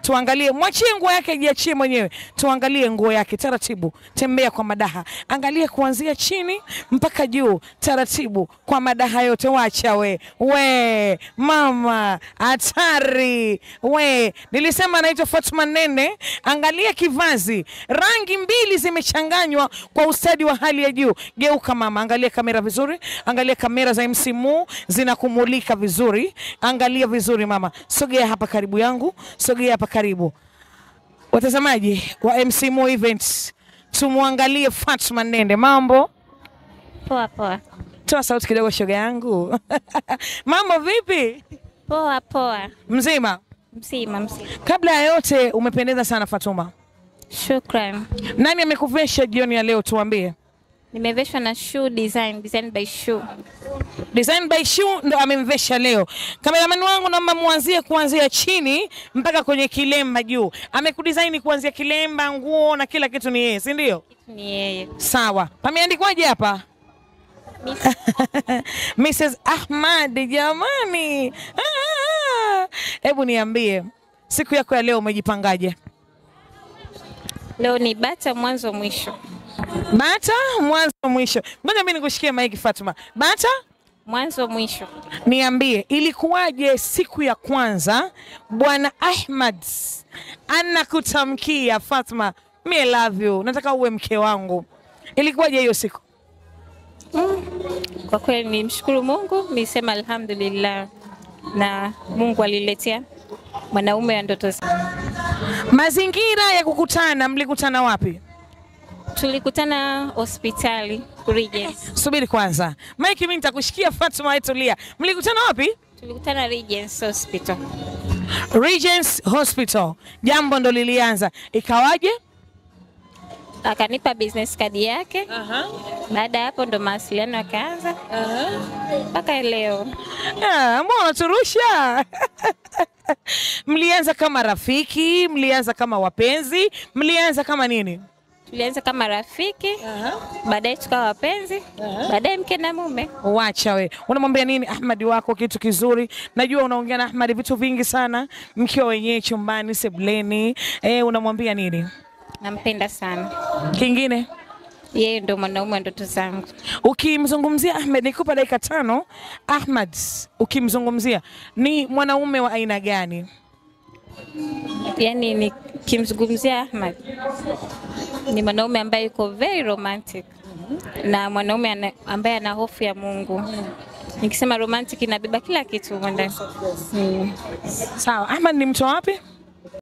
tuangalie, mwachie nguo yake jiachie mwenyewe. Tuangalie nguo yake taratibu. Tembea kwa madaha. Angalia kuanzia chini mpaka juu taratibu kwa madaha yote. Wacha we mama hatari we. Nilisema anaitwa Fatuma Nene. Angalia kivazi, rangi mbili zimechanganywa kwa ustadi wa hali ya juu. Geuka mama, angalia kamera vizuri. Angalia kamera za MCMU zinakumulika vizuri. Angalia vizuri mama. Sogea hapa karibu yangu. Sogea hapa karibu. Watazamaji wa MCMU Events, tumuangalie Fatuma Nene. Mambo? Poa poa. Toa sauti kidogo shoga yangu. Mambo vipi? Poa poa. Mzima? Mzima. Kabla ya yote umependeza sana Fatuma. Shukran. Nani amekuvesha jioni ya leo tuambie? Nimeveshwa na Shoe Design by Shoe. Design by Shoe ndo amemvesha leo. Kameraman wangu naomba muanzie kuanzia chini mpaka kwenye kilemba juu. Amekudesign kuanzia kilemba, nguo na kila kitu ni yeye, si ndio? Ni yeye. Sawa. Pameandikwaje hapa? Mrs. Ahmad jamani. Hebu niambie, siku yako ya leo umejipangaje? Leo ni bata mwanzo mwisho. Bata mwanzo mwisho. Ngoja mimi nikushikie maiki Fatuma. Bata mwanzo mwisho. Niambie, ilikuwaje siku ya kwanza Bwana Ahmad anakutamkia Fatuma, I love you, nataka uwe mke wangu. Ilikuwaje hiyo siku? Kwa kweli nimshukuru Mungu, nisema alhamdulillah. Na Mungu aliletea mwanaume wa ndoto zangu. Mazingira ya kukutana, mlikutana wapi? Tulikutana hospitali Regents. Subiri kwanza. Mike mimi nitakushikia Fatuma etulia. Mlikutana wapi? Tulikutana Regents Hospital. Regents Hospital. Jambo ndo lilianza. Ikawaje? Akanipa business card yake. Baada hapo ndo mawasiliano yakaanza. Mpaka leo. Mbona turusha? Mlianza kama rafiki, mlianza kama wapenzi, mlianza kama nini? Tulianza kama rafiki, baadaye tukawa wapenzi, baadaye mke na mume. Wacha we. Unamwambia nini Ahmad wako kitu kizuri? Najua unaongea na Ahmad vitu vingi sana, mkiwa wenyewe chumbani, sebuleni. Unamwambia nini? Nampenda sana. Kingine? Yeye ndo mwanaume wa ndoto zangu. Ukimzungumzia Ahmad, nikupa dakika 5. Ahmad, ukimzungumzia ni mwanaume wa aina gani? Yaani nikimzungumzia Ahmad, ni mwanaume ambaye yuko very romantic. Na mwanaume ambaye ana hofu ya Mungu. Nikisema romantic inabeba kila kitu ndani. Sawa. Ahmad ni mtu wapi?